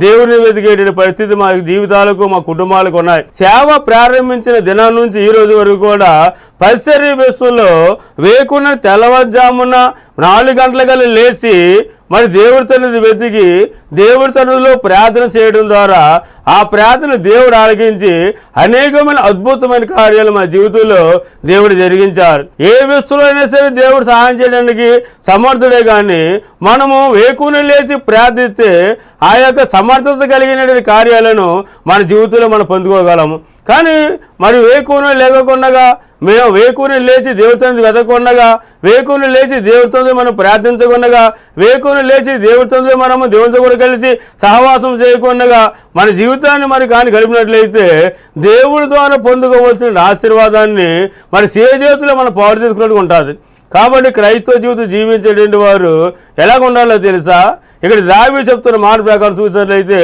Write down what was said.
దేవుని వెతికేట పరిస్థితి మా జీవితాలకు మా కుటుంబాలకు ఉన్నాయి. సేవ ప్రారంభించిన దినం నుంచి ఈ రోజు వరకు కూడా పరిసర బస్సుల్లో వేకున్న తెల్లవారుజామున 4 గంటలకల్లా లేచి మరి దేవుడి సన్నిధి వెతికి దేవుడి సన్నిధిలో ప్రార్థన చేయడం ద్వారా ఆ ప్రార్థన దేవుడు ఆలకించి అనేకమైన అద్భుతమైన కార్యాలు మా జీవితంలో దేవుడు జరిగించారు. ఏ వ్యక్తులు అయినా సరే దేవుడు సహాయం చేయడానికి సమర్థుడే, కానీ మనము వేకుని లేచి ప్రార్థిస్తే ఆ యొక్క సమర్థత కలిగినటువంటి కార్యాలను మన జీవితంలో మనం పొందుకోగలము. కానీ మరి వేకుని లేకుండా మేము వేకుని లేచి దేవుడితో వెతకుండగా, వేకుని లేచి దేవుడితో మనం ప్రార్థించకుండగా, వేకుని లేచి దేవుడితో మనము దేవుడితో కూడా కలిసి సహవాసం చేయకుండగా మన జీవితాన్ని మరి కానీ గడిపినట్లయితే దేవుడి ద్వారా పొందుకోవాల్సిన ఆశీర్వాదాన్ని మరి చేతుల్లో మనం పాడు చేసుకున్నట్టు ఉంటుంది. కాబట్టి క్రైస్తవ జీవితం జీవించేటువంటి వారు ఎలాగ ఉండాలో తెలుసా? ఇక్కడ దావీదు చెప్తున్న మాట ప్రకారం చూసినట్లయితే